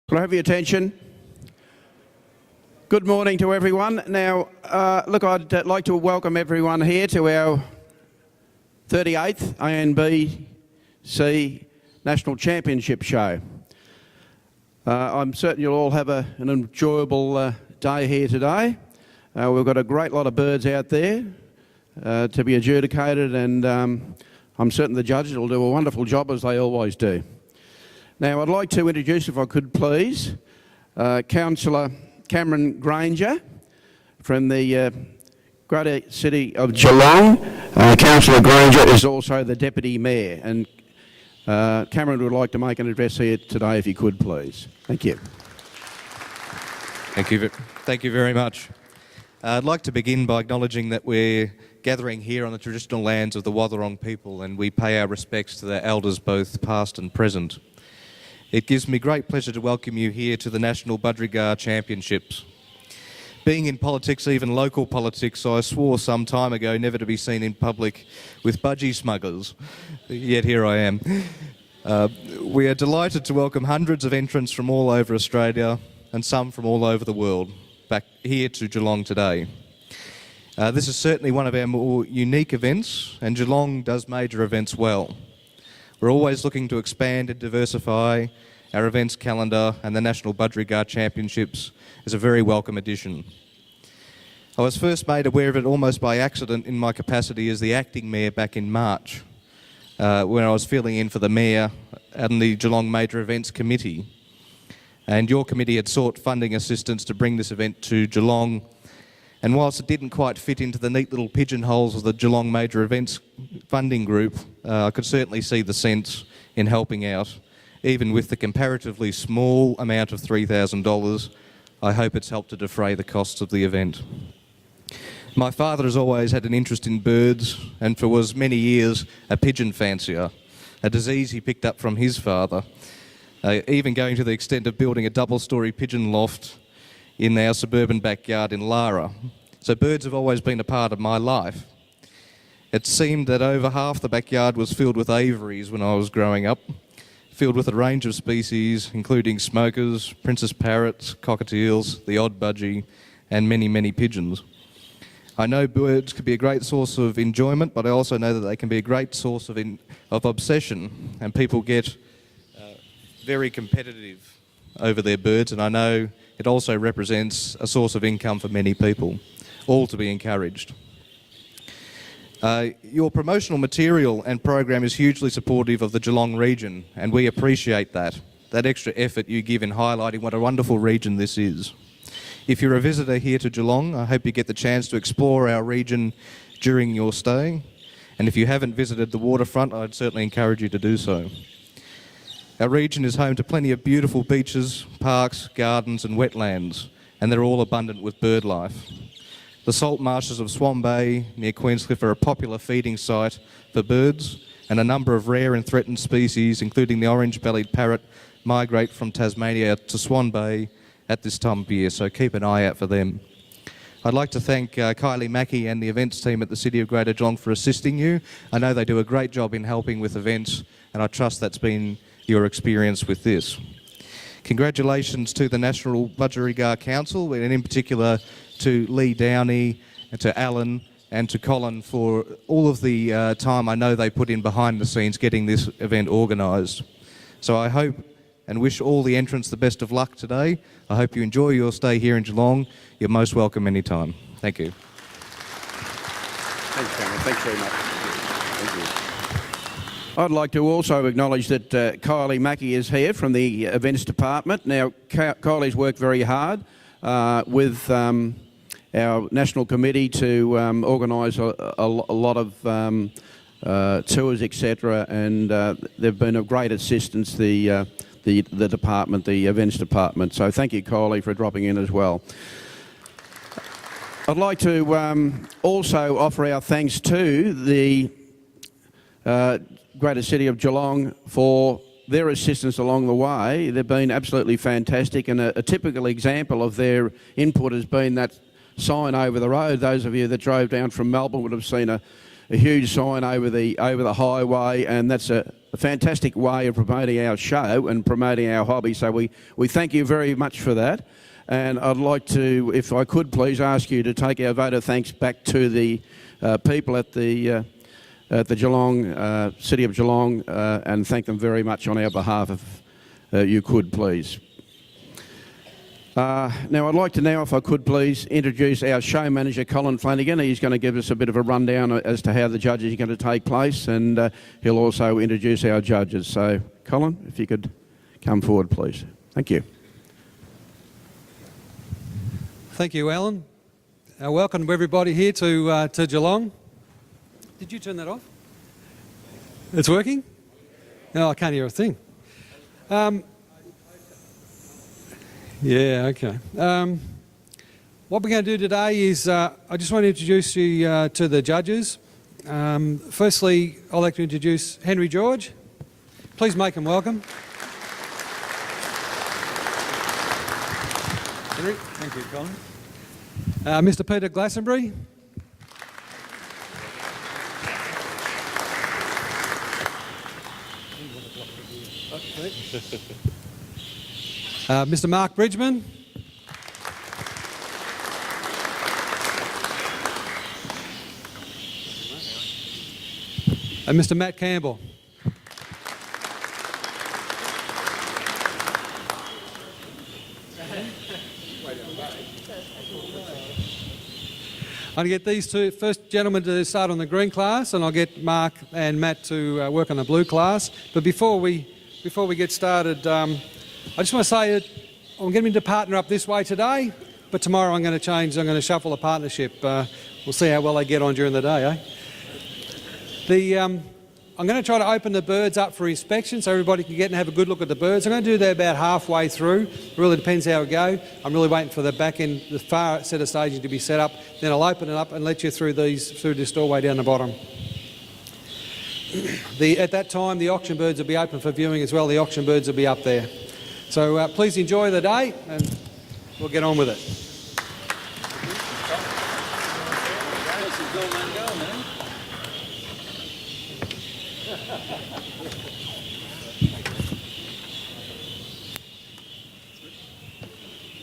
Can I have your attention? Good morning to everyone. Now, look, I'd like to welcome everyone here to our 38th ANBC National Championship show. I'm certain you'll all have an enjoyable day here today. We've got a great lot of birds out there to be adjudicated, and I'm certain the judges will do a wonderful job, as they always do. Now, I'd like to introduce, if I could please, Councillor Cameron Granger from the greater city of Geelong. Councillor Granger is also the Deputy Mayor, and Cameron would like to make an address here today, if you could please. Thank you. Thank you very much. I'd like to begin by acknowledging that we're gathering here on the traditional lands of the Wathaurong people, and we pay our respects to their elders, both past and present. It gives me great pleasure to welcome you here to the National Budgerigar Championships. Being in politics, even local politics, I swore some time ago never to be seen in public with budgie smugglers, yet here I am. We are delighted to welcome hundreds of entrants from all over Australia and some from all over the world back here to Geelong today. This is certainly one of our more unique events, and Geelong does major events well. We're always looking to expand and diversify our events calendar, and the National Budgerigar Championships is a very welcome addition. I was first made aware of it almost by accident in my capacity as the acting mayor back in March, when I was filling in for the mayor and the Geelong Major Events Committee. And your committee had sought funding assistance to bring this event to Geelong, and whilst it didn't quite fit into the neat little pigeonholes of the Geelong Major Events Funding Group, I could certainly see the sense in helping out. Even with the comparatively small amount of $3,000, I hope it's helped to defray the costs of the event. My father has always had an interest in birds, and was many years a pigeon fancier, a disease he picked up from his father, even going to the extent of building a double-storey pigeon loft in our suburban backyard in Lara. So birds have always been a part of my life. It seemed that over half the backyard was filled with aviaries when I was growing up, filled with a range of species, including smokers, princess parrots, cockatiels, the odd budgie, and many, many pigeons. I know birds can be a great source of enjoyment, but I also know that they can be a great source of obsession, and people get very competitive over their birds, and I know it also represents a source of income for many people, all to be encouraged. Your promotional material and program is hugely supportive of the Geelong region, and we appreciate that extra effort you give in highlighting what a wonderful region this is. If you're a visitor here to Geelong, I hope you get the chance to explore our region during your stay, and if you haven't visited the waterfront, I'd certainly encourage you to do so. Our region is home to plenty of beautiful beaches, parks, gardens and wetlands, and they're all abundant with bird life. The salt marshes of Swan Bay near Queenscliff are a popular feeding site for birds, and a number of rare and threatened species, including the orange-bellied parrot, migrate from Tasmania to Swan Bay at this time of year, so keep an eye out for them. I'd like to thank Kylie Mackey and the events team at the City of Greater Geelong for assisting you. I know they do a great job in helping with events, and I trust that's been your experience with this. Congratulations to the National Budgerigar Council, and in particular to Lee Downey, and to Alan and to Colin for all of the time I know they put in behind the scenes getting this event organised. So I hope and wish all the entrants the best of luck today. I hope you enjoy your stay here in Geelong. You're most welcome anytime. Thank you. Thanks, Cameron. Thanks very much. Thank you. I'd like to also acknowledge that Kylie Mackey is here from the events department. Now, Kylie's worked very hard with our national committee to organise a lot of tours, etc., and they've been of great assistance, the department, the events department. So thank you, Kylie, for dropping in as well. I'd like to also offer our thanks to the Greater City of Geelong for their assistance along the way. They've been absolutely fantastic, and a typical example of their input has been that sign over the road. Those of you that drove down from Melbourne would have seen a huge sign over the highway, and that's fantastic way of promoting our show and promoting our hobby. So we thank you very much for that. And I'd like to, if I could please ask you to take our vote of thanks back to the people at the Geelong, City of Geelong, and thank them very much on our behalf if you could please. Now I'd like to now, if I could please, introduce our show manager, Colin Flanagan. He's going to give us a bit of a rundown as to how the judges are going to take place, and he'll also introduce our judges. So, Colin, if you could come forward, please. Thank you. Thank you, Alan. Welcome everybody here to Geelong. Did you turn that off? It's working? No, I can't hear a thing. Yeah, okay. What we're going to do today is I just want to introduce you to the judges. Firstly, I'd like to introduce Henry George. Please make him welcome. Henry. Thank you, Colin. Mr. Peter Glastonbury. Mr. Mark Bridgman. And Mr. Matt Campbell. I'm going to get these two first gentlemen to start on the green class, and I'll get Mark and Matt to work on the blue class. But before we get started, I just want to say that I'm getting to partner up this way today, but tomorrow I'm going to change. I'm going to shuffle the partnership. We'll see how well they get on during the day, I'm going to try to open the birds up for inspection so everybody can get and have a good look at the birds. I'm going to do that about halfway through. It really depends how it goes. I'm really waiting for the back end, the far set of staging to be set up. Then I'll open it up and let you through this doorway down the bottom. At that time, the auction birds will be open for viewing as well. The auction birds will be up there. So please enjoy the day and we'll get on with it.